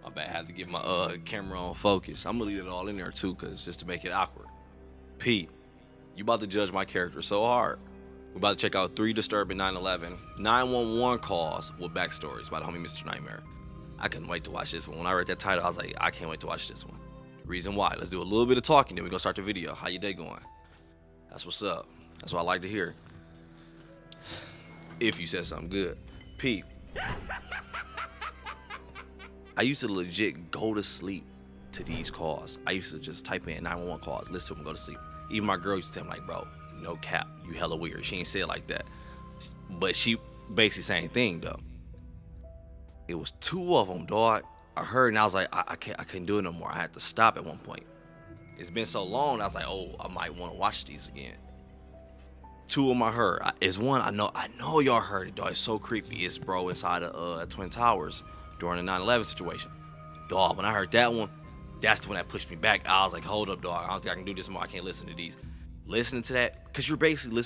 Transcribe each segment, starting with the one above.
My bad. I had to get my camera on focus. I'm gonna leave it all in there too, cause just to make it awkward. Pete, you about to judge my character so hard. We're about to check out 3 disturbing 9/11 911 calls with backstories by the homie Mr. Nightmare. I couldn't wait to watch this one. When I read that title, I was like, I can't wait to watch this one. Reason why? Let's do a little bit of talking, then we're gonna start the video. How your day going? That's what's up. That's what I like to hear. If you said something good. Pete, I used to legit go to sleep to these calls. I used to just type in 911 calls, listen to them, go to sleep. Even my girl used to tell me, like, bro, no cap, you hella weird. She ain't say it like that. But she basically same thing, though. It was 2 of them, dog. I heard and I was like, I couldn't do it no more. I had to stop at one point. It's been so long, I was like, oh, I might want to watch these again. 2 of them I heard. It's one I know y'all heard it, dog. It's so creepy. It's bro inside of Twin Towers during the 9/11 situation. Dog, when I heard that one, that's the one that pushed me back. I was like, hold up, dog. I don't think I can do this more. I can't listen to these. Listening to that, because you're basically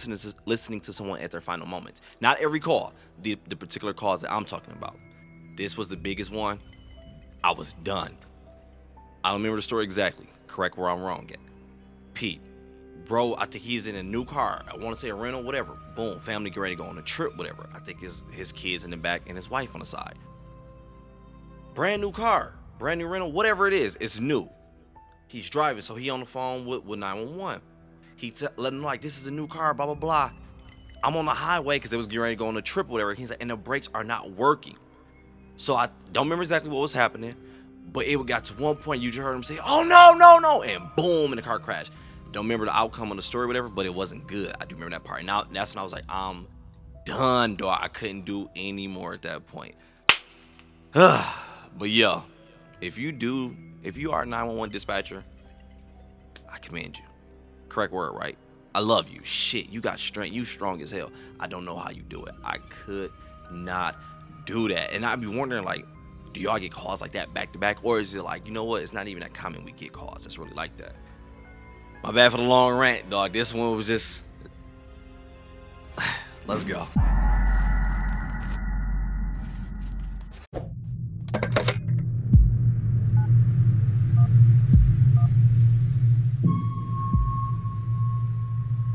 listening to someone at their final moments. Not every call, the particular calls that I'm talking about. This was the biggest one. I was done. I don't remember the story exactly. Correct where I'm wrong at. Pete, bro, I think he's in a new car. I want to say a rental, whatever. Boom, family get ready to go on a trip, whatever. I think his kids in the back and his wife on the side. Brand new car, brand new rental, whatever it is, it's new. He's driving, so he on the phone with 911. He let him know, like, this is a new car, blah, blah, blah. I'm on the highway because it was getting ready to go on a trip, whatever. He's like, and the brakes are not working. So I don't remember exactly what was happening, but it got to one point you just heard him say, oh, no, no, no, and boom, and the car crashed. Don't remember the outcome of the story, whatever, but it wasn't good. I do remember that part. And now that's when I was like, I'm done, dog. I couldn't do any more at that point. But yeah, if you are a 911 dispatcher, I commend you. Correct word, right? I love you. Shit, you got strength. You strong as hell. I don't know how you do it. I could not do that. And I'd be wondering, like, do y'all get calls like that back to back? Or is it like, you know what? It's not even that common we get calls that's really like that. My bad for the long rant, dog. This one was just... Let's go.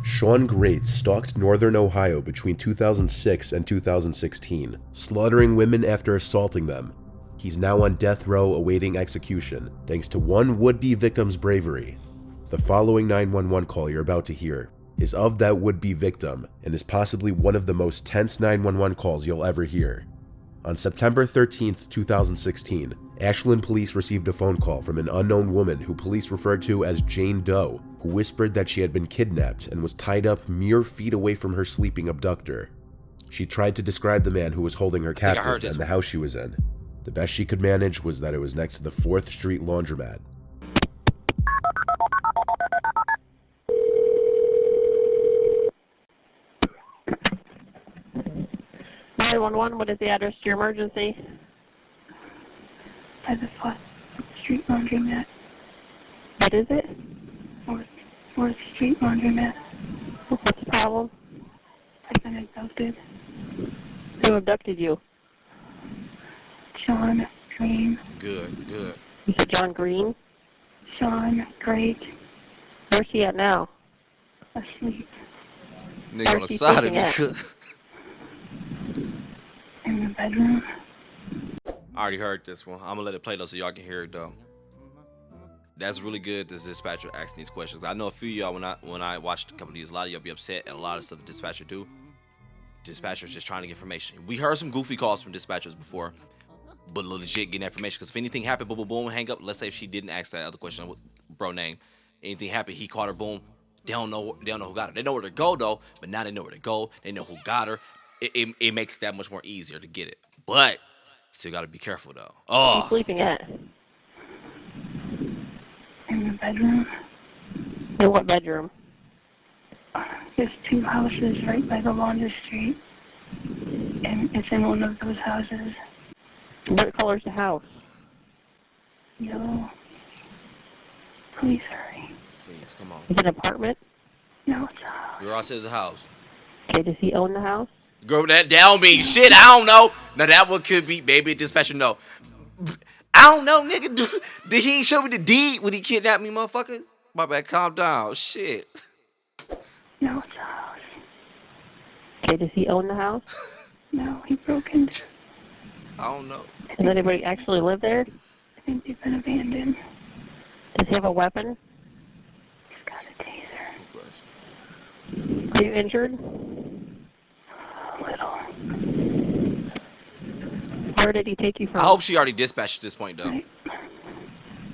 Sean Great stalked northern Ohio between 2006 and 2016, slaughtering women after assaulting them. He's now on death row awaiting execution, thanks to one would-be victim's bravery. The following 911 call you're about to hear is of that would-be victim and is possibly one of the most tense 911 calls you'll ever hear. On September 13th, 2016, Ashland police received a phone call from an unknown woman who police referred to as Jane Doe, who whispered that she had been kidnapped and was tied up mere feet away from her sleeping abductor. She tried to describe the man who was holding her captive and the house she was in. The best she could manage was that it was next to the 4th Street laundromat. What is the address to your emergency? By the 4th Street laundromat. What is it? 4th Street laundromat. What's the problem? I've been abducted. Who abducted you? Sean Green. Good, good. You said John Green? Sean Great. Where's he at now? Asleep. Nigga on the side of me. In the bedroom. I already heard this one. I'm gonna let it play though so y'all can hear it though. That's really good. This dispatcher asking these questions. I know a few of y'all when I watched a couple of these, a lot of y'all be upset at a lot of stuff the dispatcher do. Dispatchers just trying to get information. We heard some goofy calls from dispatchers before, but legit getting information. Because if anything happened, boom, boom, boom, hang up. Let's say if she didn't ask that other question, bro name, anything happened, he caught her, boom. They don't know who got her. They know where to go though, but now they know where to go. They know who got her. It makes it that much more easier to get it. But still got to be careful though. Oh. Who's sleeping at? In the bedroom. In what bedroom? There's 2 houses right by the laundry street. And it's in one of those houses. What color's the house? Yellow. Please hurry. Please, come on. Is it an apartment? No, it's a house. Your says a house. Okay, does he own the house? Girl, that don't mean shit. I don't know. Now that one could be, baby, dispatcher, no. I don't know, nigga. Did he show me the deed when he kidnapped me, motherfucker? My bad, calm down. Shit. No, it's a house. Okay, does he own the house? No, he broke into. I don't know. Does anybody actually live there? I think they've been abandoned. Does he have a weapon? He's got a taser. Good question. Are you injured? A little. Where did he take you from? I hope she already dispatched at this point, though.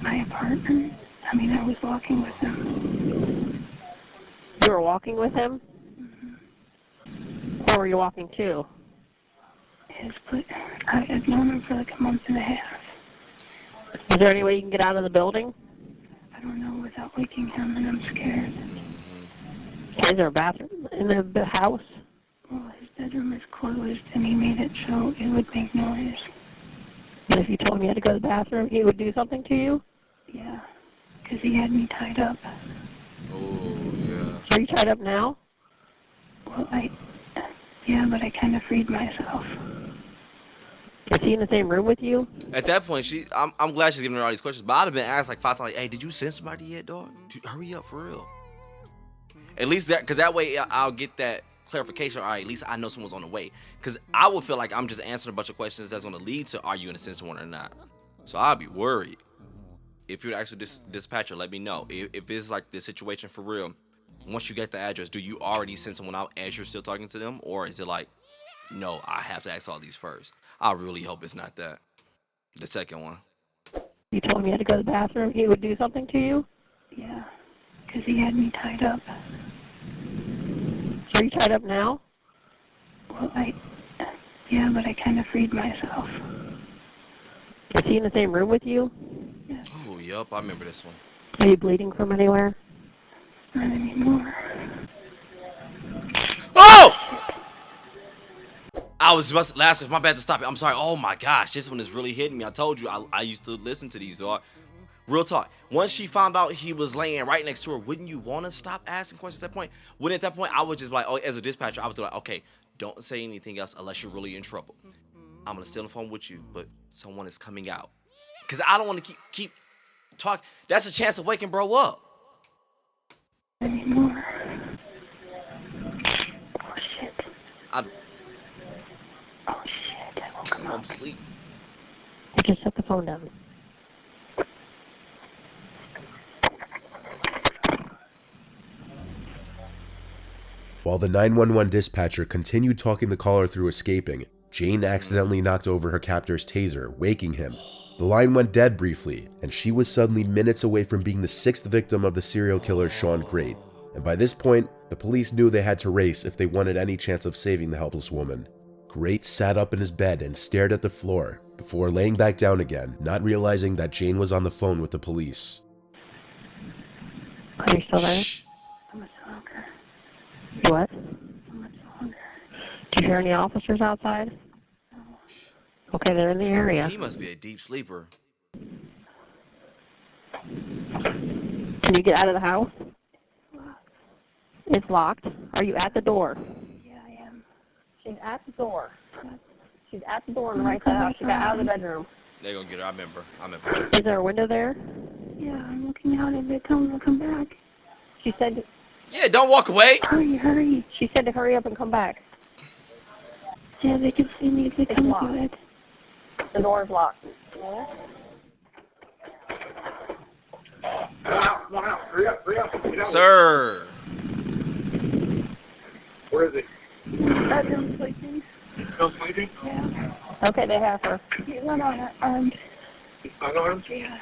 My apartment. I mean, I was walking with him. You were walking with him? Where were you walking to? I've known him for like a month and a half. Is there any way you can get out of the building? I don't know without waking him, and I'm scared. Is there a bathroom in the house? Well, his bedroom is closed, and he made it so it would make noise. And if you told him you had to go to the bathroom, he would do something to you? Yeah, because he had me tied up. Oh, yeah. So are you tied up now? Well, yeah, but I kind of freed myself. Is he in the same room with you? At that point, I'm glad she's giving her all these questions, but I'd have been asked like 5 times, like, hey, did you send somebody yet, dog? Dude, hurry up, for real. At least that, because that way I'll get that clarification. All right, at least I know someone's on the way. Because I would feel like I'm just answering a bunch of questions that's going to lead to are you going to send someone or not. So I'll be worried. If you're actually dispatcher, let me know. If it's like this situation for real, once you get the address, do you already send someone out as you're still talking to them? Or is it like, no, I have to ask all these first? I really hope it's not that. The second one. You told him you had to go to the bathroom, he would do something to you? Yeah, because he had me tied up. So are you tied up now? Well, yeah, but I kind of freed myself. Is he in the same room with you? Yes. Oh, yup, I remember this one. Are you bleeding from anywhere? Not anymore. Oh! I was just last question. My bad to stop it. I'm sorry. Oh my gosh, this one is really hitting me. I told you I used to listen to these, dog. Real talk. Once she found out he was laying right next to her, wouldn't you want to stop asking questions at that point? Wouldn't at that point I would just be like, oh, as a dispatcher, I would be like, okay, don't say anything else unless you're really in trouble. I'm gonna stay on the phone with you, but someone is coming out. Cause I don't want to keep talking. That's a chance of waking bro up. Anymore. Oh shit. Oh shit. I woke him I'm up. asleep. You just set the phone down. While the 911 dispatcher continued talking the caller through escaping, Jane accidentally knocked over her captor's taser, waking him. The line went dead briefly, and she was suddenly minutes away from being the 6th victim of the serial killer Sean Great. And by this point, the police knew they had to race if they wanted any chance of saving the helpless woman. Great sat up in his bed and stared at the floor, before laying back down again, not realizing that Jane was on the phone with the police. Are you still there? Shh. How much longer? What? How much longer? Do you hear any officers outside? No. Okay, they're in the area. He must be a deep sleeper. Can you get out of the house? It's locked. Are you at the door? Yeah, I am. She's at the door. She's at the door on the right side of the house. She got out of the bedroom. They're gonna get her. I remember. Is there a window there? Yeah, I'm looking out and they tell me to come back. She said. Yeah, don't walk away. Hurry, hurry. She said to hurry up and come back. Yeah, they can see me if they come locked. to it. The door's locked. Yes, sir. Where is he? Bedroom sleeping. Still sleeping? Yeah. Okay, they have her. He's not armed. He's unarmed? Yeah.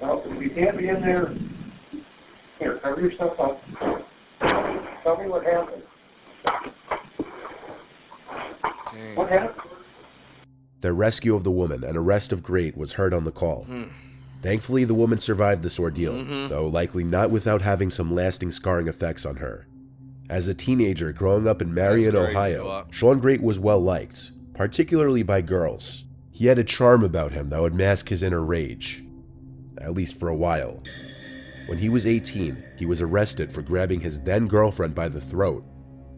Well, if you can't be in there, here, cover yourself up. Tell me what happened. Dang. What happened? Their rescue of the woman and arrest of Great was heard on the call. Thankfully, the woman survived this ordeal, though likely not without having some lasting scarring effects on her. As a teenager growing up in Marion, crazy, Ohio, dog. Sean Great was well liked, particularly by girls. He had a charm about him that would mask his inner rage, at least for a while. When he was 18, he was arrested for grabbing his then-girlfriend by the throat.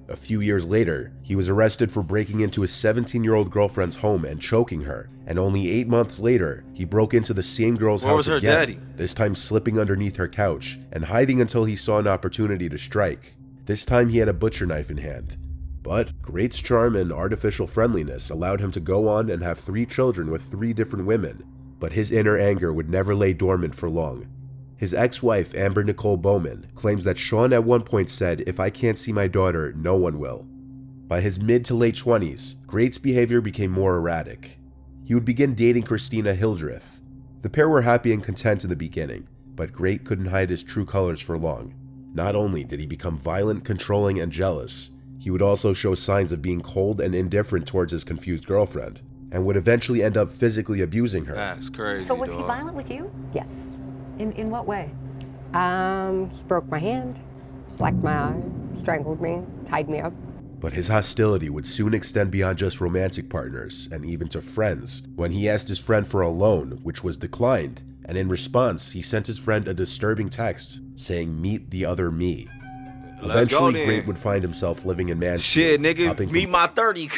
A few years later, he was arrested for breaking into his 17-year-old girlfriend's home and choking her, and only 8 months later, he broke into the same girl's Where house was her again, daddy? this time slipping underneath her couch and hiding until he saw an opportunity to strike. This time he had a butcher knife in hand. But Great's charm and artificial friendliness allowed him to go on and have 3 children with 3 different women, but his inner anger would never lay dormant for long. His ex-wife, Amber Nicole Bowman, claims that Sean at one point said, "If I can't see my daughter, no one will." By his mid to late 20s, Great's behavior became more erratic. He would begin dating Christina Hildreth. The pair were happy and content in the beginning, but Great couldn't hide his true colors for long. Not only did he become violent, controlling, and jealous, he would also show signs of being cold and indifferent towards his confused girlfriend, and would eventually end up physically abusing her. That's crazy. So was he dog. violent with you? Yes. In what way? He broke my hand, blacked my eye, strangled me, tied me up. But his hostility would soon extend beyond just romantic partners, and even to friends, when he asked his friend for a loan, which was declined, and in response, he sent his friend a disturbing text saying, "Meet the other me." Let's go Eventually, then. Great would find himself living in Mansfield. Shit, nigga, hopping meet from my 30.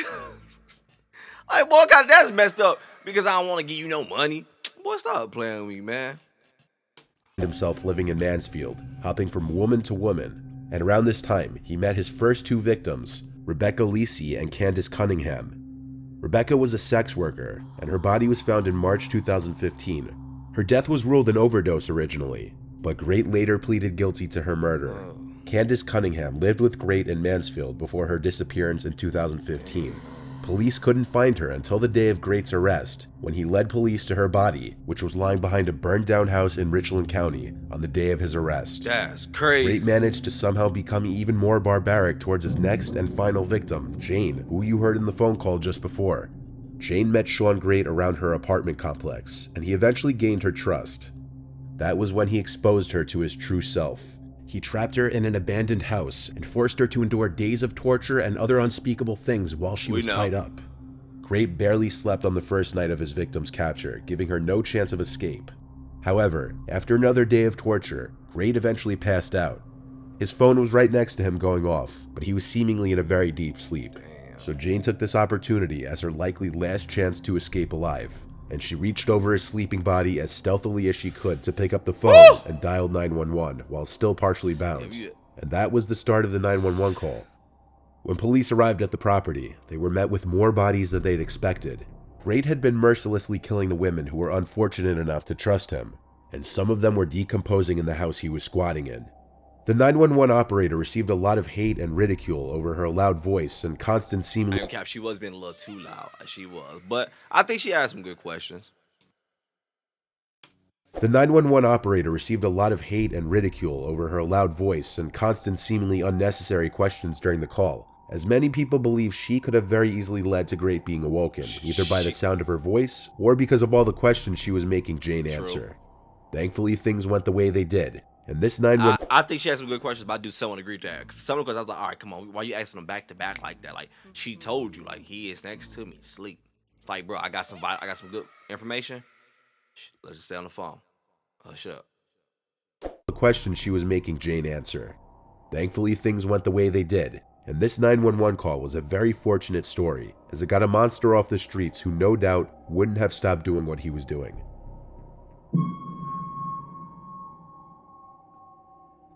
Like, boy, God, that's messed up because I don't want to give you no money. Boy, stop playing with me, man. himself living in Mansfield, hopping from woman to woman, and around this time, he met his first 2 victims, Rebecca Lisi and Candace Cunningham. Rebecca was a sex worker, and her body was found in March 2015. Her death was ruled an overdose originally, but Great later pleaded guilty to her murder. Candace Cunningham lived with Great in Mansfield before her disappearance in 2015. Police couldn't find her until the day of Great's arrest, when he led police to her body, which was lying behind a burned-down house in Richland County on the day of his arrest. That's crazy. Great managed to somehow become even more barbaric towards his next and final victim, Jane, who you heard in the phone call just before. Jane met Sean Great around her apartment complex, and he eventually gained her trust. That was when he exposed her to his true self. He trapped her in an abandoned house and forced her to endure days of torture and other unspeakable things while she was tied up. Great barely slept on the first night of his victim's capture, giving her no chance of escape. However, after another day of torture, Great eventually passed out. His phone was right next to him going off, but he was seemingly in a very deep sleep. So Jane took this opportunity as her likely last chance to escape alive, and she reached over his sleeping body as stealthily as she could to pick up the phone and dialed 911 while still partially bound. And that was the start of the 911 call. When police arrived at the property, they were met with more bodies than they'd expected. Great had been mercilessly killing the women who were unfortunate enough to trust him, and some of them were decomposing in the house he was squatting in. The 911 operator received a lot of hate and ridicule over her loud voice and constant seemingly... I ain't cap, she was being a little too loud. She was. But I think she asked some good questions. The 911 operator received a lot of hate and ridicule over her loud voice and constant seemingly unnecessary questions during the call, as many people believe she could have very easily led to Great being awoken, either by the sound of her voice or because of all the questions she was making Jane answer. Thankfully, things went the way they did. And this 911... I think she had some good questions, but I do somewhat agree with that. Cause some of the questions I was like, all right, come on, why you asking them back to back like that? Like, she told you, like, he is next to me, sleep. It's like, bro, I got some good information. Let's just stay on the phone. Hush up. The question she was making Jane answer. Thankfully, things went the way they did. And this 911 call was a very fortunate story, as it got a monster off the streets who no doubt wouldn't have stopped doing what he was doing.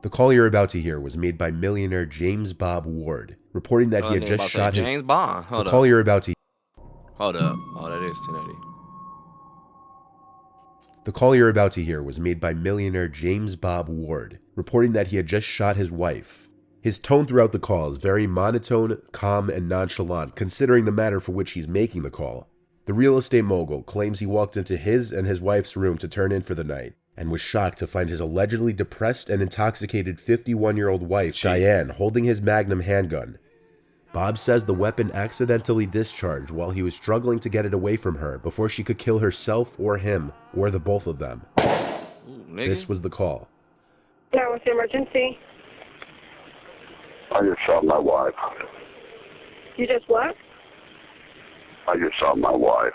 The call you're about to hear was made by millionaire James Bob Ward, reporting that he had just shot his... James Bond. Hold The up. call you're about to... Hold up. Oh, that is 1080. The call you're about to hear was made by millionaire James Bob Ward, reporting that he had just shot his wife. His tone throughout the call is very monotone, calm, and nonchalant, considering the matter for which he's making the call. The real estate mogul claims he walked into his and his wife's room to turn in for the night, and was shocked to find his allegedly depressed and intoxicated 51-year-old wife, Diane, holding his Magnum handgun. Bob says the weapon accidentally discharged while he was struggling to get it away from her before she could kill herself or him, or the both of them. Ooh, nigga. This was the call. Yeah, what's the emergency? I just shot my wife. You just what? I just shot my wife.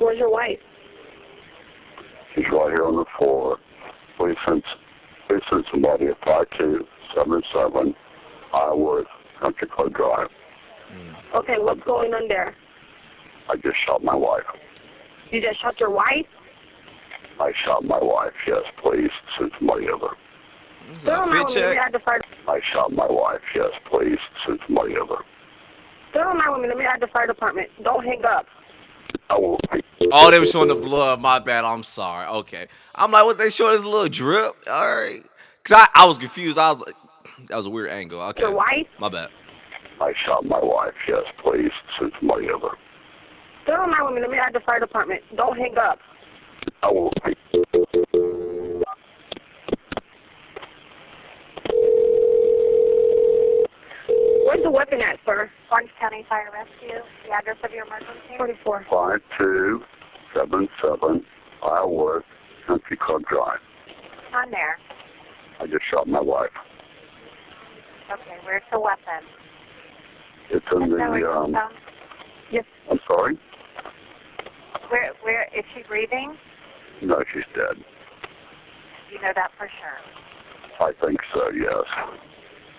Where's your wife? She's right here on the floor. Please send somebody at 5277 Iowa Country Club Drive. Okay, what's going on there? I just shot my wife. You just shot your wife? I shot my wife, yes, please send somebody over. Don't mind with me. Let me add the fire. I shot my wife, yes, please send somebody over. Don't mind with me. Let me add the fire department. Don't hang up. I will. Oh, they were showing the blood. My bad. I'm sorry. Okay. I'm like, what they showing this little drip? All right. Because I was confused. I was like, that was a weird angle. Okay. Your wife? My bad. I shot my wife, yes, please send somebody over. Don't mind with me. Let me add the fire department. Don't hang up. I will. Where's the weapon at, sir? Orange County Fire Rescue. The address of your emergency? 44. 5277 Iowa Country Club Drive. On there. I just shot my wife. Okay, where's the weapon? It's in the, Yes. I'm sorry? Where, is she breathing? No, she's dead. You know that for sure. I think so, yes.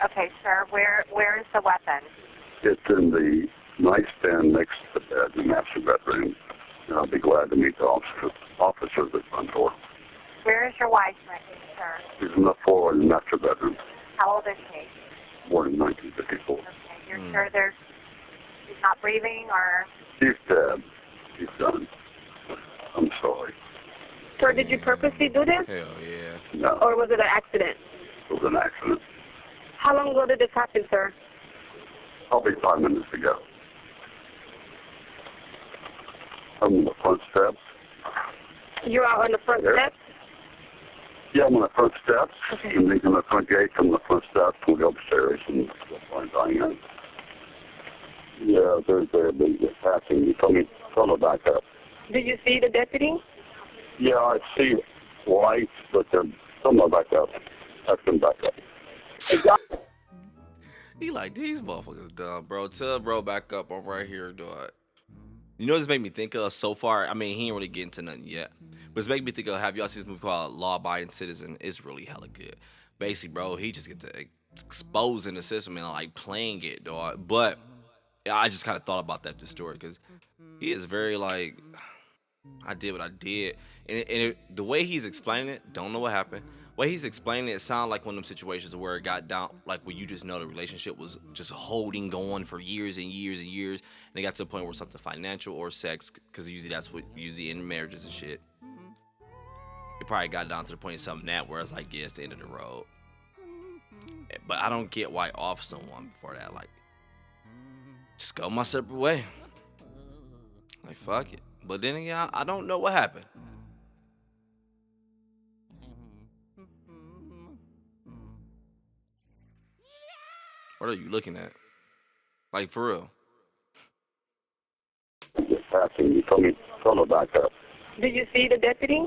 Okay, sir, where is the weapon? It's in the nightstand next to the bed in the master bedroom. And I'll be glad to meet the officers at the front door. Where is your wife, sir? She's on the floor in the master bedroom. How old is she? Born in 1954. Okay, you're sure she's not breathing or? She's dead. She's done. I'm sorry. Sir, did you purposely do this? Hell yeah. No, Or was it an accident? it was an accident. How long ago did this happen, sir? Probably 5 minutes ago. I'm on the front steps. You're out on the front There. steps? Yeah, I'm on the front steps. Okay. And leaving the front gate from the front steps. We'll go upstairs and we'll find Diane. Yeah, they're passing. You told me back up. Did you see the deputy? Yeah, I see lights, but they're somewhere back up. That's them back up. He like, these motherfuckers dumb, bro. Tell bro back up. I'm right here, dog. You know what this made me think of so far? I mean, he ain't really getting to nothing yet. But it's making me think of, have y'all seen this movie called Law Abiding Citizen? It's really hella good. Basically, bro, he just get to exposing the system and like playing it, dog. But I just kind of thought about that, this story, because he is very like, I did what I did. And the way he's explaining it, don't know what happened. The way he's explaining it sounds like one of them situations where it got down, like where you just know the relationship was just holding going for years and years and years. And it got to the point where something financial or sex, because usually that's what usually in marriages and shit. It probably got down to the point of something that where it's like, yeah, it's the end of the road. But I don't get why off someone before that. Like, just go my separate way. Like, fuck it. But then again, I don't know what happened. What are you looking at? Like, for real? Just passing. You told me back up. Did you see the deputy?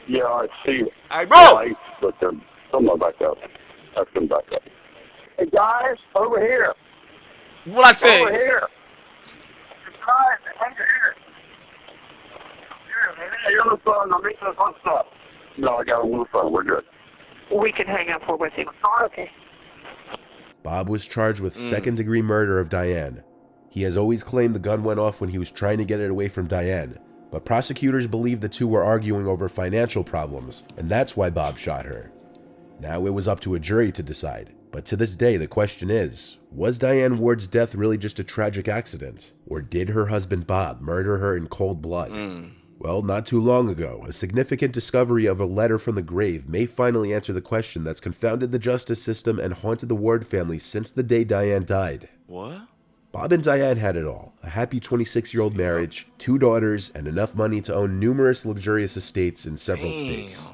Yeah, I see Hey, bro! lights, but they're somewhere back up. That's them back up. Hey, guys, over here. What I say? Over here. Guys, over here. You're on the phone. I'm making the phone stop. No, I got him on the phone. We're good. We can hang up. We're with him. Okay. Bob was charged with second-degree murder of Diane. He has always claimed the gun went off when he was trying to get it away from Diane, but prosecutors believe the two were arguing over financial problems, and that's why Bob shot her. Now it was up to a jury to decide, but to this day the question is, was Diane Ward's death really just a tragic accident? Or did her husband Bob murder her in cold blood? Well, not too long ago, a significant discovery of a letter from the grave may finally answer the question that's confounded the justice system and haunted the Ward family since the day Diane died. What? Bob and Diane had it all, a happy 26-year-old marriage, 2 daughters, and enough money to own numerous luxurious estates in several states.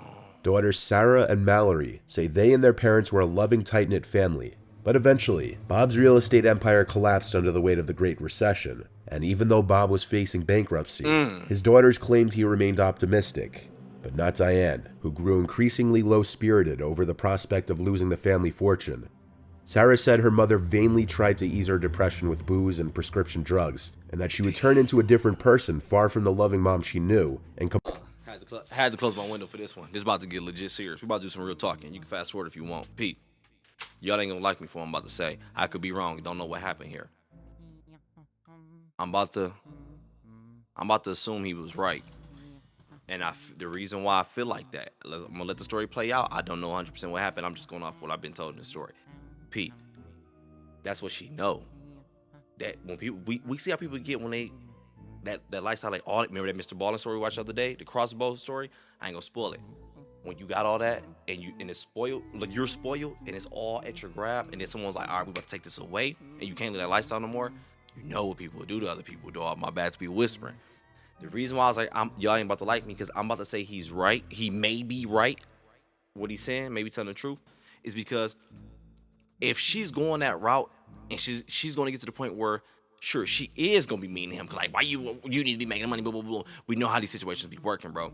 Daughters Sarah and Mallory say they and their parents were a loving, tight-knit family. But eventually, Bob's real estate empire collapsed under the weight of the Great Recession, and even though Bob was facing bankruptcy, his daughters claimed he remained optimistic. But not Diane, who grew increasingly low-spirited over the prospect of losing the family fortune. Sarah said her mother vainly tried to ease her depression with booze and prescription drugs, and that she would turn into a different person far from the loving mom she knew, and Had to close my window for this one. This is about to get legit serious. We're about to do some real talking. You can fast forward if you want. Pete, y'all ain't gonna like me for what I'm about to say. I could be wrong. Don't know what happened here. I'm about to assume he was right. And the reason why I feel like that, I'm gonna let the story play out. I don't know 100% what happened. I'm just going off what I've been told in the story. Pete, that's what she know. That when people, we see how people get when they, that lifestyle, like all, remember that Mr. Ballin story we watched the other day, the crossbow story? I ain't gonna spoil it. When you got all that and it's spoiled, like you're spoiled and it's all at your grab, and then someone's like, all right, we about to take this away, and you can't live that lifestyle no more. You know what people do to other people, dog. My bad to be whispering. The reason why I was like, y'all ain't about to like me, because I'm about to say he's right. He may be right. What he's saying, maybe telling the truth, is because if she's going that route and she's going to get to the point where, sure, she is going to be mean to him, because like, why you need to be making money, blah, blah, blah. We know how these situations be working, bro.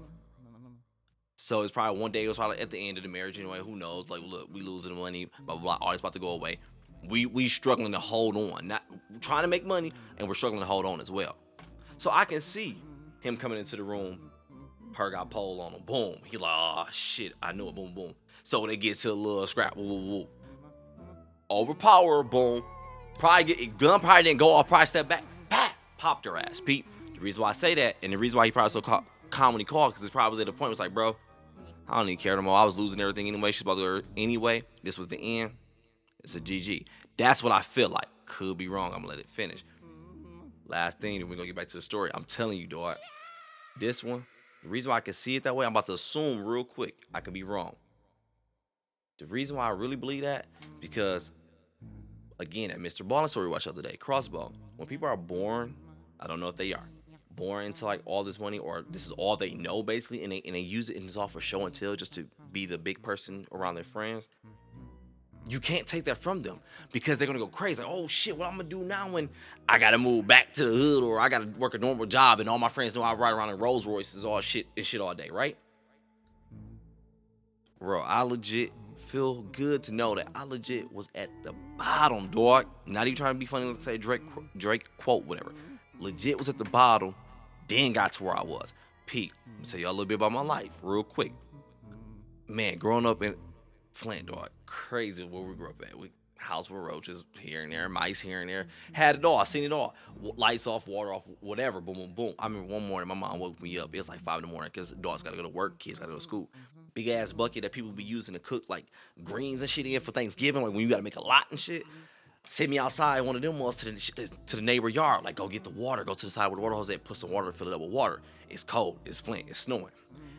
So it's probably one day, it was probably at the end of the marriage anyway, who knows, like, look, we losing the money, blah, blah, blah, all this about to go away. We struggling to hold on, not trying to make money, and we're struggling to hold on as well. So I can see him coming into the room, her got pole on him, boom. He like, oh shit, I knew it, boom, boom. So they get to a little scrap, woo, woo, woo. Overpower, boom. Gun probably didn't go off, probably step back, popped her ass, Pete. The reason why I say that, and the reason why he probably so calm when he called, because it's probably at the point, was like, bro, I don't even care no more. I was losing everything anyway. She's about to her anyway. This was the end. It's a GG. That's what I feel like. Could be wrong. I'm gonna let it finish. Last thing, then we're gonna get back to the story. I'm telling you, dog. This one, the reason why I can see it that way, I'm about to assume real quick. I could be wrong. The reason why I really believe that, because again, that Mr. Ballin story we watched the other day, crossbow. When people are born, I don't know if they are born into like all this money, or this is all they know basically, and they use it and it's all for show and tell, just to be the big person around their friends. You can't take that from them, because they're gonna go crazy. Like, oh shit, what I'm gonna do now when I gotta move back to the hood, or I gotta work a normal job, and all my friends know I ride around in Rolls Royces, all shit and shit all day, right? Bro, I legit feel good to know that I legit was at the bottom, dog. Not even trying to be funny, like say Drake quote, whatever. Legit was at the bottom, then got to where I was. Pete, let me tell y'all a little bit about my life, real quick. Man, growing up in Flint, dog, crazy where we grew up at. House with roaches here and there, mice here and there. Had it all. I seen it all. Lights off, water off, whatever. Boom, boom, boom. I remember one morning, my mom woke me up. It was like 5 in the morning because dogs got to go to work, kids got to go to school. Big ass bucket that people be using to cook like greens and shit in for Thanksgiving, like when you got to make a lot and shit. Sent me outside, one of them was to the neighbor yard. Like, go get the water. Go to the side where the water hose at, put some water, fill it up with water. It's cold. It's Flint. It's snowing.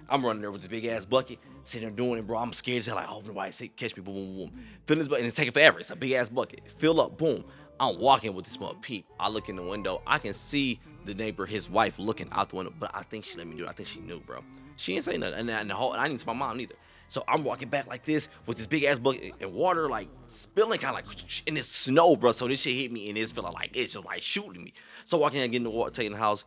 I'm running there with this big ass bucket, sitting there doing it, bro. I'm scared as hell. Like, oh, nobody catch me, boom, boom, boom. Fill this bucket, and it's taking forever. It's a big ass bucket. Fill up, boom. I'm walking with this mother peep. I look in the window. I can see the neighbor, his wife, looking out the window, but I think she let me do it. I think she knew, bro. She didn't say nothing, and I didn't tell my mom neither. So I'm walking back like this with this big ass bucket and water like spilling, kind of like in this snow, bro. So this shit hit me and it's feeling like it's just like shooting me. So walking in, getting the water, taking the house.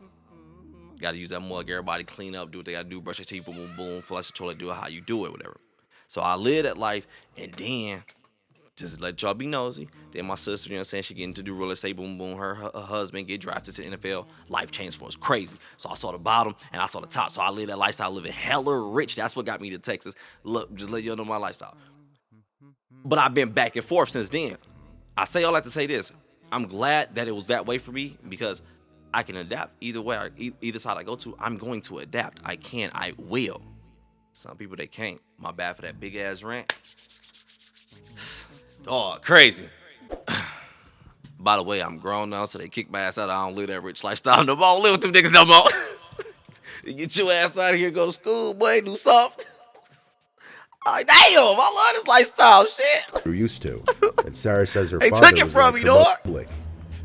Got to use that mug. Everybody clean up, do what they got to do, brush their teeth, boom, boom, boom, flush the toilet, do it how you do it, whatever. So I live that life, and then, just to let y'all be nosy, then my sister, you know what I'm saying, she getting to do real estate, boom, boom, her husband get drafted to the NFL. Life changed for us, crazy. So I saw the bottom, and I saw the top, so I live that lifestyle, living hella rich. That's what got me to Texas. Look, just let y'all know my lifestyle. But I've been back and forth since then. I say all that to say this. I'm glad that it was that way for me, because I can adapt either way, either side I go to. I'm going to adapt. I can, I will. Some people, they can't. My bad for that big ass rant. Dog, crazy. By the way, I'm grown now, so they kick my ass out. I don't live that rich lifestyle no more. I don't live with them niggas no more. You get your ass out of here, go to school, boy, do something. Like, damn, I love this lifestyle, shit. We're used to. And Sarah says her they father took it was from like me, her dog. public.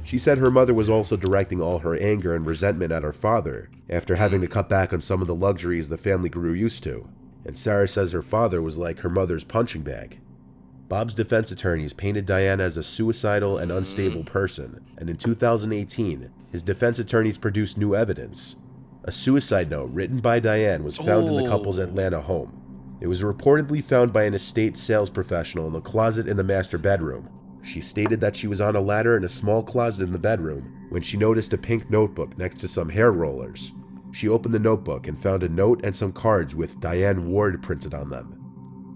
She said her mother was also directing all her anger and resentment at her father after having to cut back on some of the luxuries the family grew used to. And Sarah says her father was like her mother's punching bag. Bob's defense attorneys painted Diana as a suicidal and unstable person, and in 2018, his defense attorneys produced new evidence. A suicide note written by Diane was found in the couple's Atlanta home. It was reportedly found by an estate sales professional in the closet in the master bedroom. She stated that she was on a ladder in a small closet in the bedroom when she noticed a pink notebook next to some hair rollers. She opened the notebook and found a note and some cards with Diane Ward printed on them.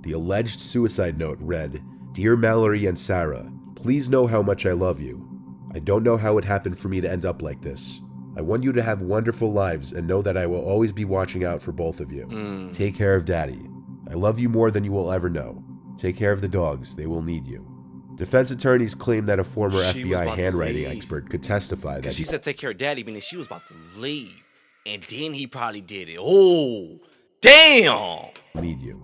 The alleged suicide note read, "Dear Mallory and Sarah, please know how much I love you. I don't know how it happened for me to end up like this. I want you to have wonderful lives and know that I will always be watching out for both of you. Take care of Daddy. I love you more than you will ever know. Take care of the dogs. They will need you." Defense attorneys claim that a former She was FBI about to handwriting leave. expert could testify that Because she said take care of Daddy, meaning she was about to leave. And then he probably did it. Oh, damn. need you.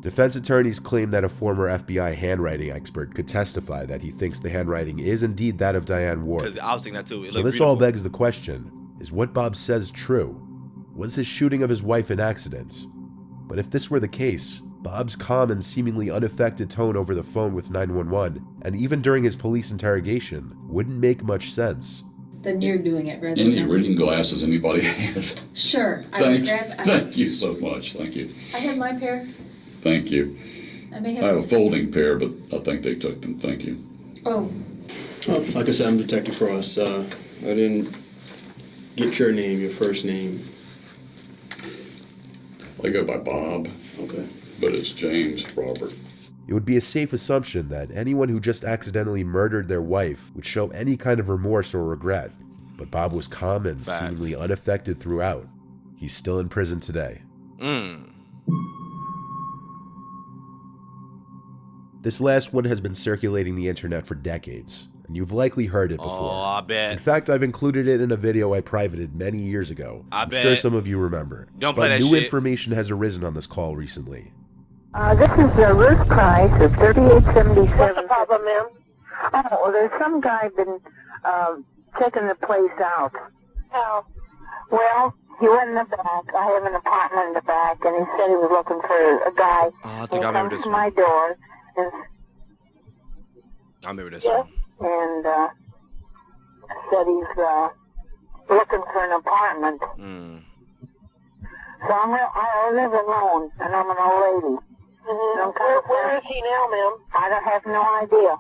Defense attorneys claim that a former FBI handwriting expert could testify that he thinks the handwriting is indeed that of Diane Ward. Because I was thinking that too. It So looked this all beautiful. begs the question, is what Bob says true? Was his shooting of his wife an accident? But if this were the case, Bob's calm and seemingly unaffected tone over the phone with 911, and even during his police interrogation, wouldn't make much sense. Then you're doing it rather Any than... reading glasses anybody has? Sure. I will grab... Thank you so much. Thank you. I have my pair. Thank you. I may I have have... a folding pair, but I think they took them. Thank you. Oh. Well, like I said, I'm Detective Frost. I didn't get your name, your first name. I go by Bob. Okay. But it's James Robert. It would be a safe assumption that anyone who just accidentally murdered their wife would show any kind of remorse or regret. But Bob was calm and seemingly unaffected throughout. He's still in prison today. This last one has been circulating the internet for decades, and you've likely heard it before. Oh, I bet. In fact, I've included it in a video I privated many years ago. I'm sure some of you remember. Don't play that new shit. information has arisen on this call recently. This is Ruth Price of 3877. What's the problem, ma'am? Oh, well, there's some guy been checking the place out. Oh. Well, he went in the back. I have an apartment in the back, and he said he was looking for a guy. I think I remember this to one. my door. And, I remember this one. and said he's looking for an apartment. So I live alone, and I'm an old lady. Where is he now, ma'am? I don't have no idea.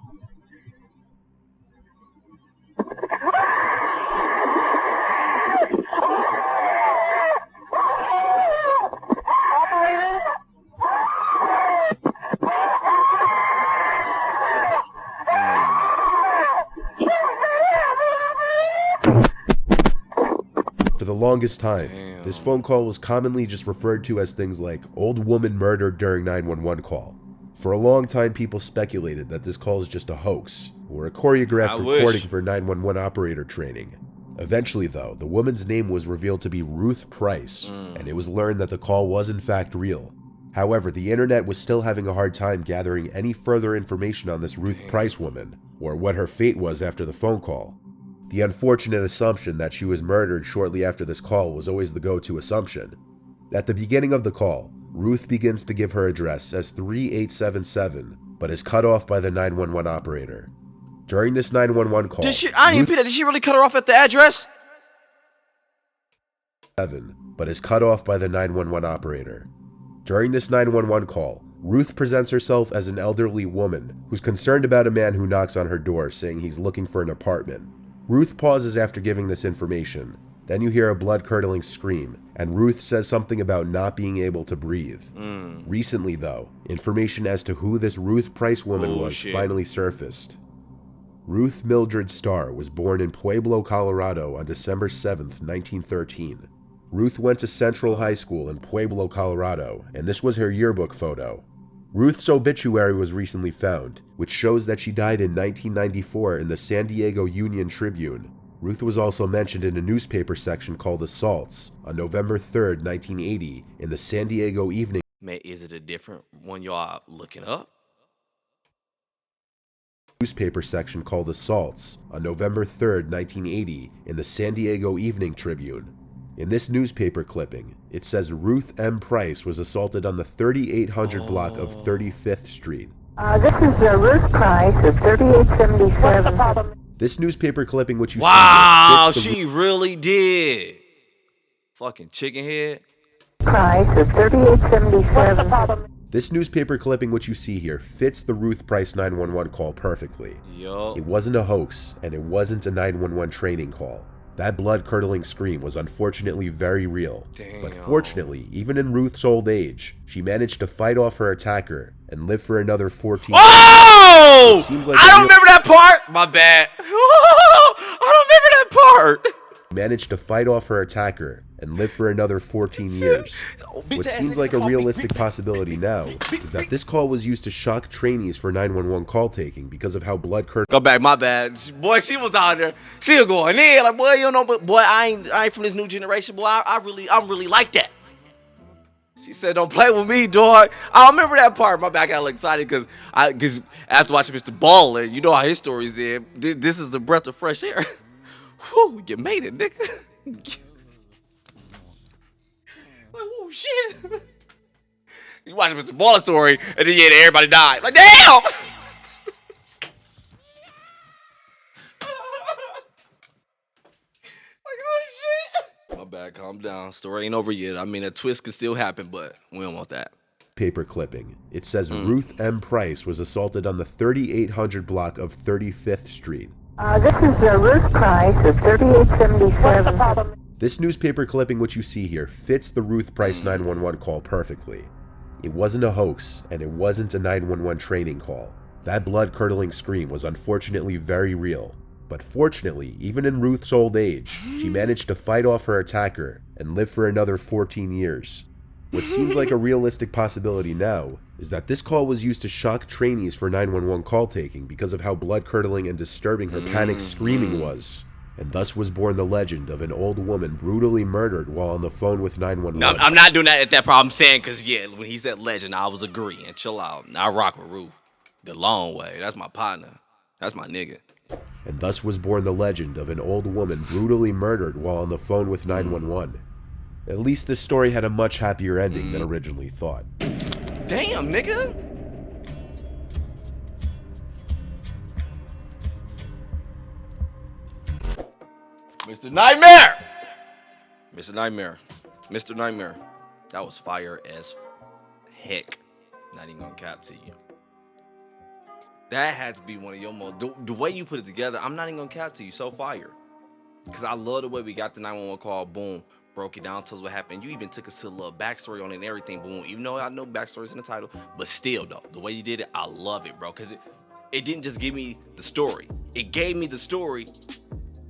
For the longest time, this phone call was commonly just referred to as things like old woman murdered during 911 call. For a long time, people speculated that this call is just a hoax or a choreographed recording for 911 operator training. Eventually, though, the woman's name was revealed to be Ruth Price, and it was learned that the call was in fact real. However, the internet was still having a hard time gathering any further information on this Ruth Price woman, or what her fate was after the phone call. The unfortunate assumption that she was murdered shortly after this call was always the go-to assumption. At the beginning of the call, Ruth begins to give her address as 3877, but is cut off by the 911 operator. During this 911 call, I didn't even pay that. Did she really cut her off at the address? But is cut off by the 911 operator. During this 911 call, Ruth presents herself as an elderly woman who's concerned about a man who knocks on her door saying he's looking for an apartment. Ruth pauses after giving this information. Then you hear a blood-curdling scream, and Ruth says something about not being able to breathe. Recently, though, information as to who this Ruth Price woman was finally surfaced. Ruth Mildred Starr was born in Pueblo, Colorado on December 7th, 1913. Ruth went to Central High School in Pueblo, Colorado, and this was her yearbook photo. Ruth's obituary was recently found, which shows that she died in 1994 in the San Diego Union Tribune. Ruth was also mentioned in a newspaper section called Assaults on November 3rd, 1980 in the San Diego Evening. Is it a different one y'all looking up? Newspaper section called Assaults on November 3rd, 1980 in the San Diego Evening Tribune. In this newspaper clipping, it says Ruth M. Price was assaulted on the 3800 block of 35th Street. This is Ruth Price of 3877. This newspaper clipping, which you wow, she really did. Fucking chicken head. Price of 3877. This newspaper clipping, which you see here, fits the Ruth Price 911 call perfectly. Yo. It wasn't a hoax, and it wasn't a 911 training call. That blood-curdling scream was unfortunately very real. Damn. But fortunately, even in Ruth's old age, she managed to fight off her attacker and live for another 14 years. Oh! Like I don't remember that part! My bad. I don't remember that part! Managed to fight off her attacker and live for another 14 years. What seems like a realistic possibility now is that this call was used to shock trainees for 911 call taking because of how blood-curdling. Go back, my bad. Boy, she was out there. She was going in like, boy, you know, but boy, I ain't from this new generation. Boy, I'm really like that. She said, "Don't play with me, dog." I remember that part. My bad, I got a little excited because after watching Mr. Baller, you know how his stories is. This is the breath of fresh air. Whew, you made it, nigga. Like, oh shit. You watch Mr. Baller story, and then yeah, everybody died. Like, damn. My bad, calm down. Story ain't over yet. I mean, a twist could still happen, but we don't want that. Paper clipping. It says Ruth M. Price was assaulted on the 3800 block of 35th Street. This is Ruth Price of 3877. This newspaper clipping, which you see here, fits the Ruth Price 911 call perfectly. It wasn't a hoax, and it wasn't a 911 training call. That blood-curdling scream was unfortunately very real. But fortunately, even in Ruth's old age, she managed to fight off her attacker and live for another 14 years. What seems like a realistic possibility now is that this call was used to shock trainees for 911 call taking because of how blood-curdling and disturbing her panicked screaming was. And thus was born the legend of an old woman brutally murdered while on the phone with 911. No, I'm not doing that at that part. I'm saying because, yeah, when he said legend, I was agreeing. Chill out. I rock with Ruth. The long way. That's my partner. That's my nigga. And thus was born the legend of an old woman brutally murdered while on the phone with 911. At least this story had a much happier ending than originally thought. Damn, nigga. Mr. Nightmare! Mr. Nightmare. Mr. Nightmare. That was fire as heck. Not even gonna cap to you. That had to be one of your most... The way you put it together, I'm not even gonna cap to you. So fire. Because I love the way we got the 911 call. Boom. Broke it down, told us what happened. You even took us to a little backstory on it and everything. Boom. Even though I know backstories in the title. But still, though, the way you did it, I love it, bro. Because it didn't just give me the story. It gave me the story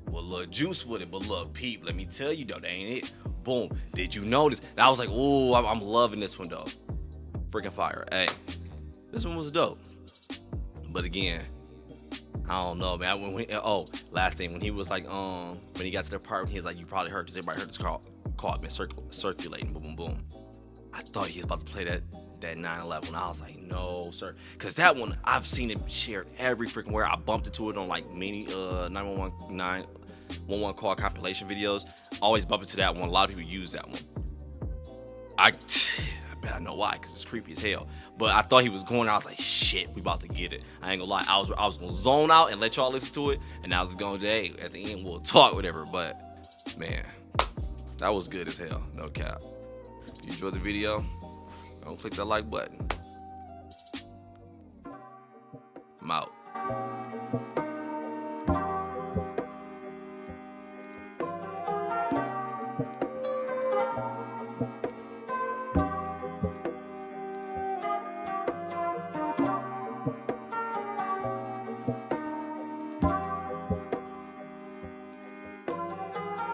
with a little juice with it. But look, peep, let me tell you, though, that ain't it. Boom. Did you notice? And I was like, ooh, I'm loving this one, though. Freaking fire. Hey, this one was dope. But again, I don't know, man. Last thing, when he was like, when he got to the apartment, he was like, you probably heard, because everybody heard this call been circulating, boom, boom, boom. I thought he was about to play that 9/11. I was like, no, sir. Because that one, I've seen it shared every freaking where. I bumped into it on like many 911 call compilation videos. Always bump into that one. A lot of people use that one. I bet I know why, because it's creepy as hell. But I thought he was going. I was like, shit, we about to get it. I ain't gonna lie. I was gonna zone out and let y'all listen to it, and I was going to, hey, at the end we'll talk, whatever. But man, that was good as hell. No cap. If you enjoyed the video, don't click that like button.